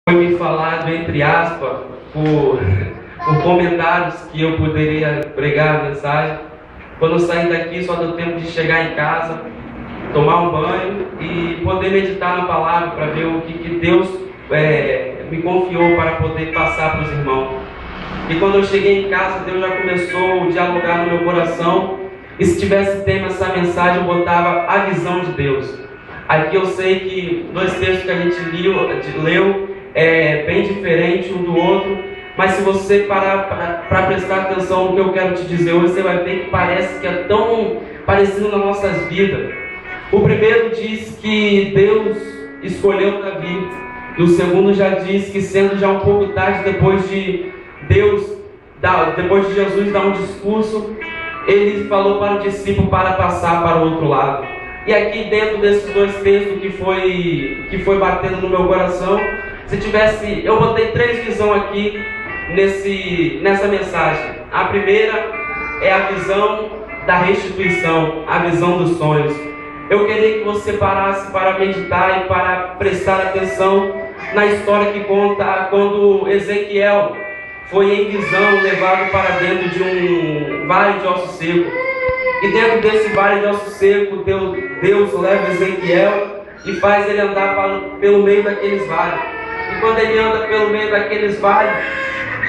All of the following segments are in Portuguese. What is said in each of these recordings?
Foi me falado, entre aspas, por comentários que eu poderia pregar a mensagem. Quando eu sair daqui, só deu tempo de chegar em casa, tomar um banho e poder meditar na palavra para ver o que Deus me confiou para poder passar para os irmãos. E quando eu cheguei em casa, Deus já começou a dialogar no meu coração. E se tivesse tema essa mensagem, eu botava a visão de Deus. Aqui eu sei que dois textos que a gente leu é bem diferente um do outro, mas se você parar para prestar atenção no que eu quero te dizer hoje, você vai ver que parece que é tão parecido nas nossas vidas. O primeiro diz que Deus escolheu Davi, e o segundo já diz que, sendo já um pouco tarde, depois de Jesus dar um discurso, ele falou para o discípulo para passar para o outro lado. E aqui dentro desses dois textos que foi batendo no meu coração, eu botei três visões aqui nessa mensagem. A primeira é a visão da restituição, a visão dos sonhos. Eu queria que você parasse para meditar e para prestar atenção na história que conta quando Ezequiel foi em visão levado para dentro de um vale de ossos secos. E dentro desse vale de ossos secos, Deus leva Ezequiel e faz ele andar pelo meio daqueles vales. E quando ele anda pelo meio daqueles vales,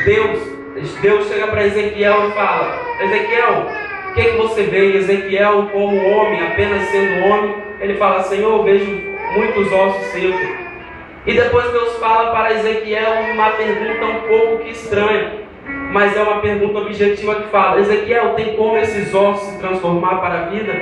Deus chega para Ezequiel e fala: Ezequiel, o que você vê? E Ezequiel, como homem, apenas sendo homem, ele fala: Senhor, eu vejo muitos ossos secos. E depois Deus fala para Ezequiel uma pergunta um pouco que estranha, mas é uma pergunta objetiva que fala: Ezequiel, tem como esses ossos se transformar para a vida?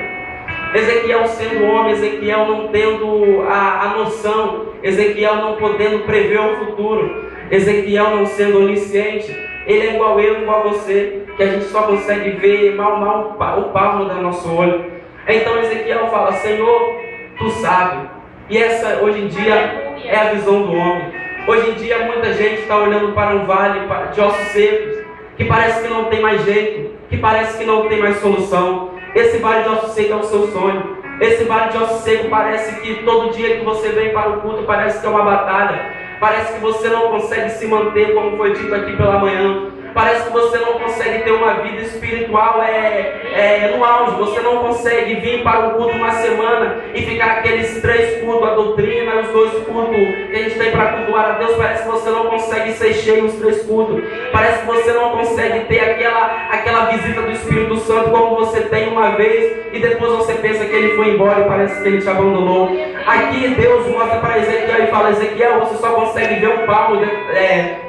Ezequiel sendo homem, Ezequiel não tendo a noção, Ezequiel não podendo prever o futuro, Ezequiel não sendo onisciente, ele é igual eu, igual você, que a gente só consegue ver mal o palmo do nosso olho. Então Ezequiel fala: Senhor, tu sabes. E essa hoje em dia é a visão do homem. Hoje em dia muita gente está olhando para um vale de ossos secos, que parece que não tem mais jeito, que parece que não tem mais solução. Esse vale de ossos secos é o seu sonho. Esse vale de ossos secos parece que todo dia que você vem para o culto parece que é uma batalha. Parece que você não consegue se manter, como foi dito aqui pela manhã. Parece que você não consegue ter uma vida espiritual no auge. Você não consegue vir para o culto uma semana e ficar aqueles 3 cultos, a doutrina, os 2 cultos que a gente tem para cultuar a Deus. Parece que você não consegue ser cheio os 3 cultos. Parece que você não consegue ter aquela visita do Espírito Santo como você tem uma vez e depois você pensa que ele foi embora e parece que ele te abandonou. Aqui Deus mostra para Ezequiel e fala: Ezequiel, você só consegue ver um palmo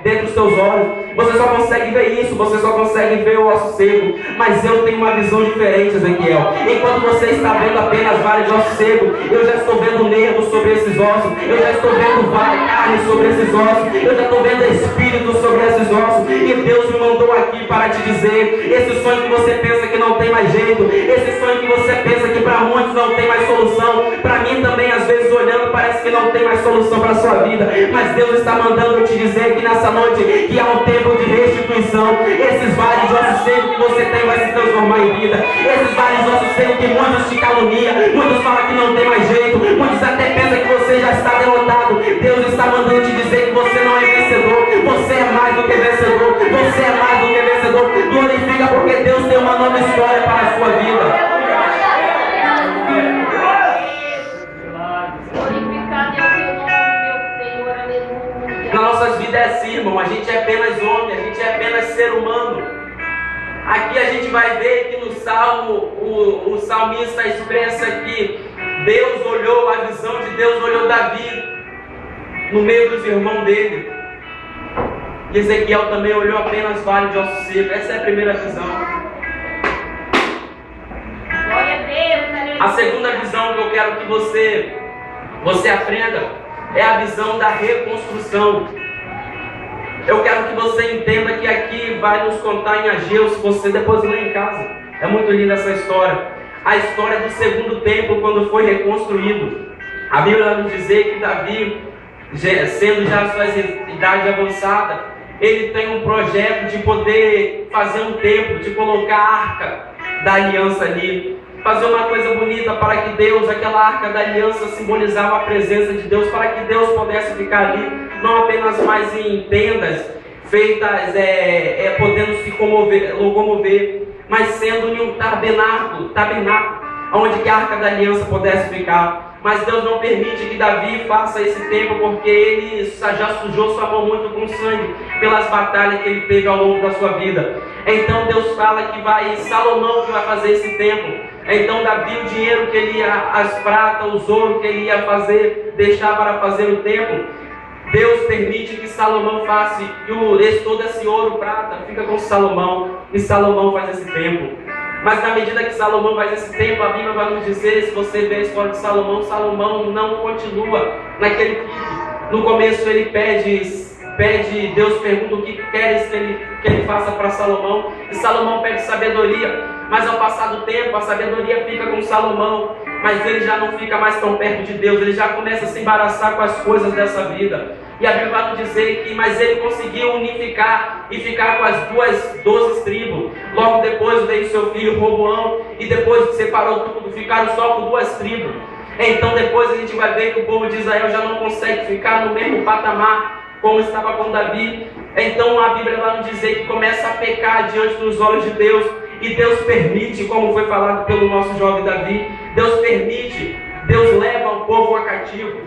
dentro dos teus olhos. Você só consegue ver isso, você só consegue ver o osso seco. Mas eu tenho uma visão diferente, Ezequiel. Enquanto você está vendo apenas vale de osso seco, eu já estou vendo nervo sobre esses ossos. Eu já estou vendo carne sobre esses ossos. Eu já estou vendo espírito sobre esses ossos. E Deus me mandou aqui para te dizer: esse sonho que você pensa que não tem mais jeito, esse sonho que você pensa que para muitos não tem mais solução, para mim também às vezes olhando parece que não tem mais solução para a sua vida. Mas Deus está mandando te dizer aqui nessa noite que há um tempo de restituição. Esses vales de ossos secos que você tem vai se transformar em vida. Esses vales de ossos secos que muitos te caluniam, muitos falam que não tem mais jeito, muitos até pensam que você já está derrotado. Deus está mandando te dizer que você não é vencedor. Você é mais do que vencedor. Você é mais do que vencedor. Glorifica, porque Deus tem uma nova história para a sua vida. Nas nossas vidas é assim, irmão. A gente é apenas homem, a gente é apenas ser humano. Aqui a gente vai ver que no Salmo, o salmista expressa que Deus olhou, a visão de Deus olhou Davi no meio dos irmãos dele. E Ezequiel também olhou apenas vale de ossos secos. Essa é a primeira visão. Glória a Deus. A segunda visão que eu quero que você aprenda é a visão da reconstrução. Eu quero que você entenda que aqui vai nos contar em Ageu, se você depois lê em casa. É muito linda essa história. A história do segundo templo, quando foi reconstruído. A Bíblia vai nos dizer que Davi, sendo já a sua idade avançada, ele tem um projeto de poder fazer um templo, de colocar a arca da aliança ali. fazer uma coisa bonita para que Deus, aquela arca da aliança, simbolizava a presença de Deus, para que Deus pudesse ficar ali, não apenas mais em tendas feitas, podendo se locomover, mas sendo em um tabernáculo, onde que a arca da aliança pudesse ficar. Mas Deus não permite que Davi faça esse templo, porque ele já sujou sua mão muito com sangue, pelas batalhas que ele teve ao longo da sua vida. Então Deus fala que Salomão que vai fazer esse templo. Então Davi, o dinheiro que ele ia, as pratas, os ouro que ele ia deixar para fazer o templo, Deus permite que Salomão faça, e todo esse ouro, prata, fica com Salomão, e Salomão faz esse templo. Mas na medida que Salomão faz esse tempo, a Bíblia vai nos dizer, se você ver a história de Salomão, Salomão não continua naquele pique. No começo ele pede, Deus pergunta o que queres que ele faça para Salomão, e Salomão pede sabedoria, mas ao passar do tempo, a sabedoria fica com Salomão, mas ele já não fica mais tão perto de Deus, ele já começa a se embaraçar com as coisas dessa vida. E a Bíblia vai nos dizer mas ele conseguiu unificar e ficar com as 12 tribos. Logo depois veio seu filho Roboão, e depois separou tudo, ficaram só com 2 tribos. Então depois a gente vai ver que o povo de Israel já não consegue ficar no mesmo patamar como estava com Davi. Então a Bíblia vai nos dizer que começa a pecar diante dos olhos de Deus, e Deus permite, como foi falado pelo nosso jovem Davi, Deus permite, Deus leva o povo a cativo.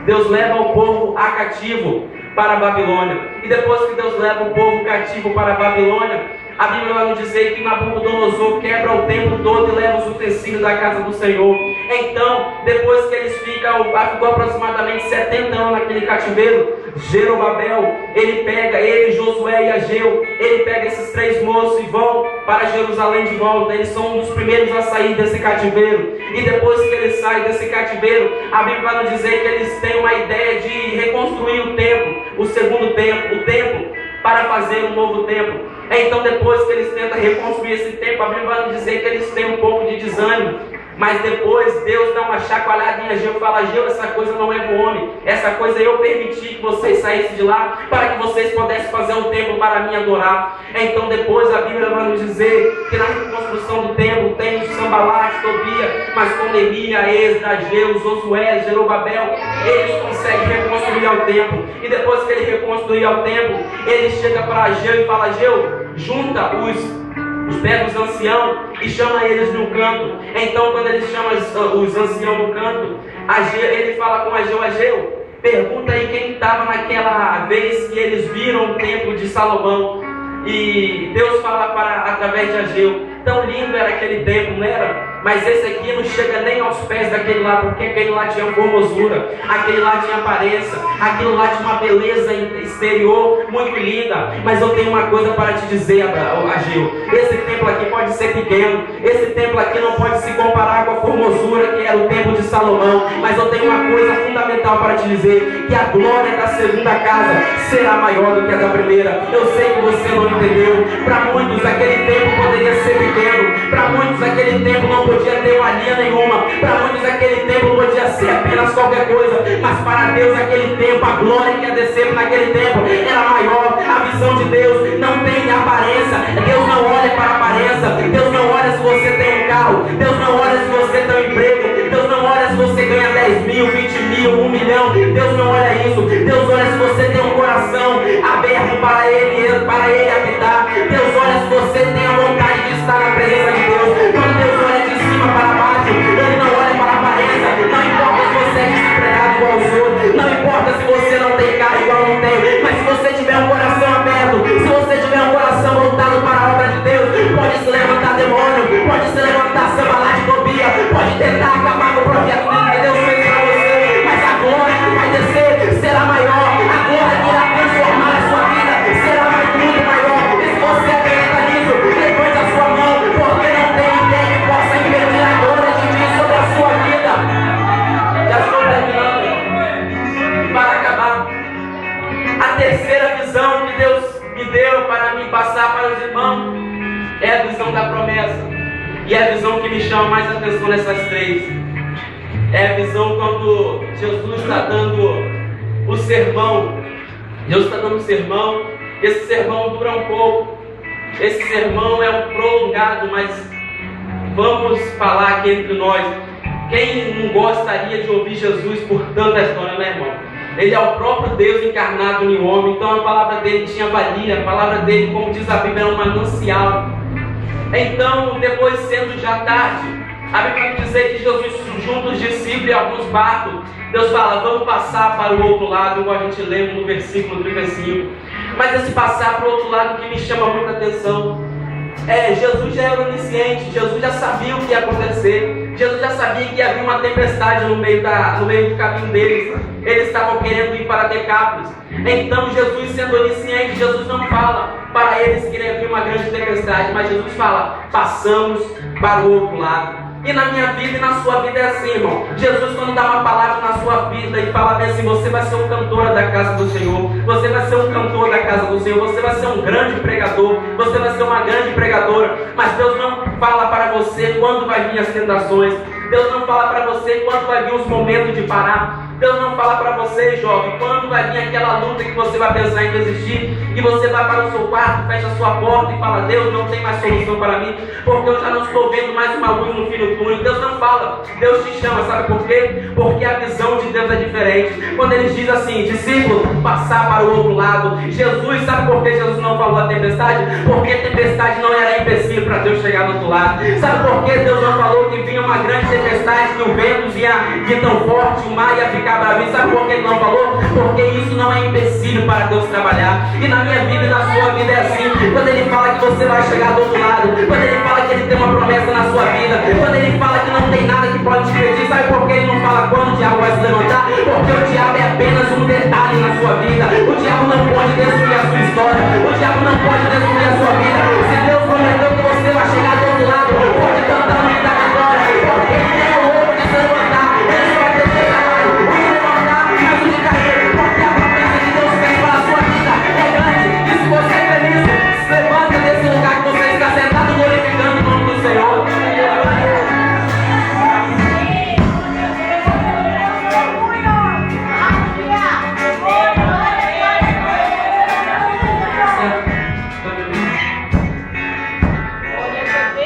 Deus leva o povo a cativo para a Babilônia. E depois que Deus leva o povo cativo para a Babilônia, a Bíblia vai nos dizer que Nabucodonosor quebra o templo todo e leva os utensílios da casa do Senhor. Então, depois que eles ficou aproximadamente 70 anos naquele cativeiro, Jerobabel, ele, Josué e Ageu, ele pega esses 3 moços e vão para Jerusalém de volta. Eles são um dos primeiros a sair desse cativeiro. E depois que eles saem desse cativeiro, a Bíblia vai nos dizer que eles têm uma ideia de reconstruir o templo, o segundo templo, o templo, para fazer um novo templo. Então depois que eles tentam reconstruir esse templo, a Bíblia vai nos dizer que eles têm um pouco de desânimo. Mas depois Deus dá uma chacoalhada em Ageu e fala: Ageu, essa coisa não é do homem, essa coisa eu permiti que vocês saíssem de lá, para que vocês pudessem fazer um templo para mim adorar. Então depois a Bíblia vai nos dizer que na reconstrução do templo tem o Sambalate, Tobia, mas com Neemias, Esdras, Ageu, Josué, Jerobabel, eles conseguem reconstruir ao templo. E depois que ele reconstruir ao templo, ele chega para Ageu e fala: Ageu, junta pega os anciãos e chama eles no canto. Então quando ele chama os anciãos no canto, ele fala com Ageu, pergunta aí quem estava naquela vez que eles viram o templo de Salomão. E Deus fala através de Ageu: tão lindo era aquele templo, não era? Mas esse aqui não chega nem aos pés daquele lá, porque aquele lá tinha formosura, aquele lá tinha aparência, aquele lá tinha uma beleza exterior muito linda. Mas eu tenho uma coisa para te dizer, Ageu: esse templo aqui pode ser pequeno, esse templo aqui não pode se comparar com a formosura que era o templo de Salomão, mas eu tenho uma coisa fundamental para te dizer, que a glória da segunda casa será maior do que a da primeira. Eu sei que você não entendeu. Para muitos aquele templo poderia ser pequeno, para muitos aquele templo não podia ter uma linha nenhuma, para muitos aquele templo podia ser apenas qualquer coisa, mas para Deus aquele templo, a glória que ia descer naquele templo era maior. A visão de Deus não tem aparência. Deus não olha para a aparência. Deus não olha se você tem um carro, Deus não olha se você tem um emprego, Deus não olha se você ganha 10 mil, 20 mil, 1 milhão. Deus não olha isso. Deus olha se você tem um coração aberto para Ele habitar. Deus olha se você tem a vontade de estar na presença de Deus. Quando Deus olha de cima para baixo, Ele não olha para a aparência. Não importa se você é desempregado igual os outros, não importa se você não tem carro igual não tem, mas se você tiver um coração aberto, se você tiver um coração voltado para a obra de Deus, pode se levantar demônio, pode se levantar Sambalate, Tobia, pode tentar acabar com o projeto que Deus fez para você, mas a glória que vai descer será maior. A glória que irá transformar a sua vida será muito maior. E se você acredita nisso, levante a sua mão, porque não tem ninguém que possa impedir a glória de Deus sobre a sua vida. Já estou terminando. Para acabar, a terceira visão que Deus me deu para me passar para os irmãos é a visão da promessa. E é a visão que me chama mais atenção nessas 3. É a visão quando Jesus está dando o sermão. Deus está dando um sermão. Esse sermão dura um pouco. Esse sermão é um prolongado, mas vamos falar aqui entre nós. Quem não gostaria de ouvir Jesus por tanta história, né, irmão? Ele é o próprio Deus encarnado em homem, então a palavra dele tinha valia, a palavra dele, como diz a Bíblia, é um manancial. Então, depois sendo já tarde, a Bíblia vai dizer que Jesus junta os discípulos e alguns barcos. Deus fala, vamos passar para o outro lado, igual a gente lê no versículo 35. Mas esse passar para o outro lado que me chama muita atenção. Jesus já era onisciente, Jesus já sabia o que ia acontecer, Jesus já sabia que havia uma tempestade no meio do caminho deles. Eles estavam querendo ir para Decápolis. Então Jesus, sendo onisciente, Jesus não fala para eles que iria vir uma grande tempestade, mas Jesus fala, passamos para o outro lado. E na minha vida e na sua vida é assim, irmão. Jesus, quando dá uma palavra na sua vida e fala bem assim, você vai ser um cantor da casa do Senhor, você vai ser um cantor da casa do Senhor, você vai ser um grande pregador, você vai ser uma grande pregadora. Mas Deus não fala para você quando vai vir as tentações, Deus não fala para você quando vai vir os momentos de parar. Deus não fala para você, jovem, quando vai vir aquela luta que você vai pensar em desistir, e você vai para o seu quarto, fecha a sua porta e fala, Deus, não tem mais solução para mim, porque eu já não estou vendo mais uma luz no fim do túnel. Deus não fala, Deus te chama, sabe por quê? Porque a visão de Deus é diferente. Quando ele diz assim, discípulo, passar para o outro lado, Jesus, sabe por que Jesus não falou a tempestade? Porque a tempestade não era empecilho para Deus chegar do outro lado. Sabe por que Deus não falou que vinha uma grande tempestade, que o vento ia vir tão forte, o mar ia ficar bravo? Sabe por que ele não falou? Porque isso não é empecilho para Deus trabalhar. E na minha vida e na sua vida é assim. Quando ele fala que você vai chegar do outro lado, quando ele fala que ele tem uma promessa na sua vida, quando ele fala que não tem nada que pode te impedir, sabe por que ele não fala quando o diabo vai se levantar? Porque o diabo é apenas um detalhe na sua vida. O diabo não pode destruir a sua história, o diabo não pode destruir a sua vida. Se Deus prometeu que você vai chegar do outro lado, pode cantar no da vitória, porque ele é o outro de se levantar, ele só vai ter que trabalho, o que levantar e o de cair, porque a promessa que Deus fez para a sua vida é grande. E se você é feliz, se levanta desse lugar que você está sentado glorificando o nome do Senhor.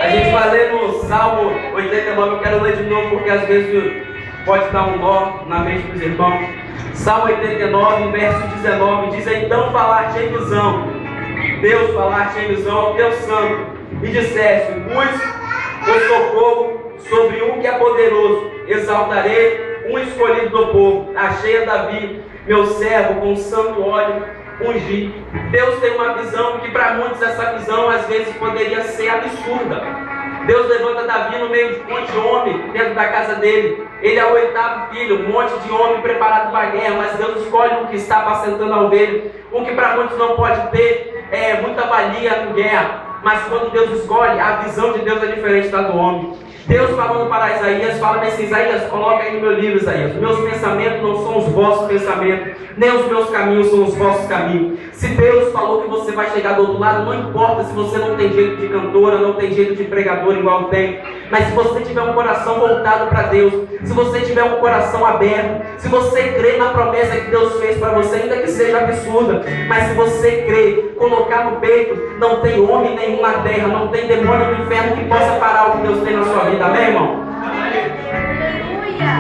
A gente vai ler no Salmo 89, eu quero ler de novo porque às vezes pode dar um nó na mente dos irmãos. Salmo 89, verso 19, diz, então falaste em visão, Deus falaste em visão ao teu santo, e disseste, pus o socorro sobre um que é poderoso, exaltarei um escolhido do povo, achei a Davi, meu servo, com santo óleo ungir. Deus tem uma visão que para muitos essa visão às vezes poderia ser absurda. Deus levanta Davi no meio de um monte de homem dentro da casa dele. Ele é o 8º filho, um monte de homem preparado para a guerra, mas Deus escolhe um que está apacentando a ovelha, um que para muitos não pode ter muita valia em guerra. Mas quando Deus escolhe, a visão de Deus é diferente da do homem. Deus falando para Isaías, fala assim, Isaías, coloca aí no meu livro, Isaías, meus pensamentos não são os vossos pensamentos, nem os meus caminhos são os vossos caminhos. Se Deus falou que você vai chegar do outro lado, não importa se você não tem jeito de cantora, não tem jeito de pregador igual tem, mas se você tiver um coração voltado para Deus, se você tiver um coração aberto, se você crer na promessa que Deus fez para você, ainda que seja absurda, mas se você crer, colocar no peito, não tem homem nenhum na terra, não tem demônio no inferno que possa parar o que Deus tem na sua vida. Amém, irmão? Aleluia!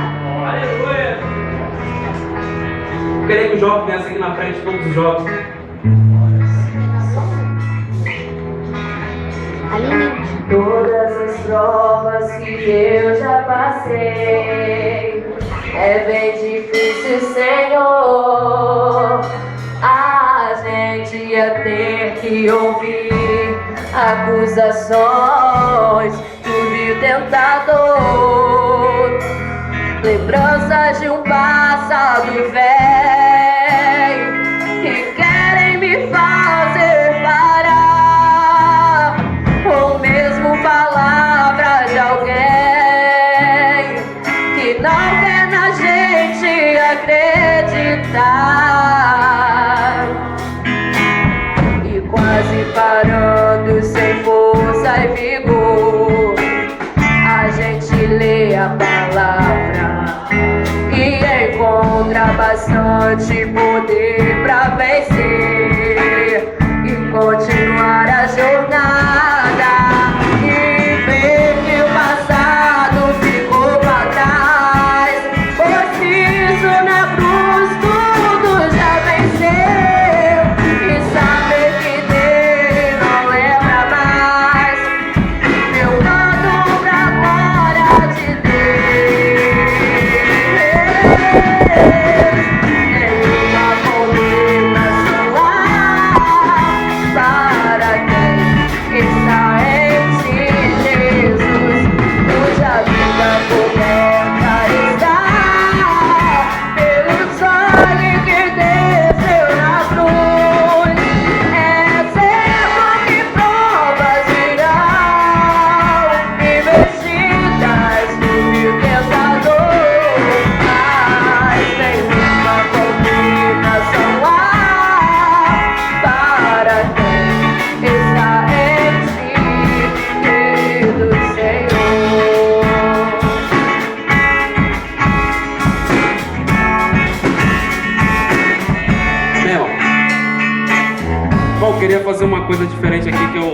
Aleluia! Eu queria que o jovem viesse aqui na frente, todos os jovens. Todas as provas que eu já passei, é bem difícil, Senhor, a gente ia ter que ouvir acusações do vil tentador, lembranças de um passado velho que querem me fazer parar, ou mesmo palavras de alguém que não quer na gente acreditar, e quase parando sem força e vigor, a gente lê a palavra e encontra bastante poder pra vencer. queria fazer uma coisa diferente aqui que eu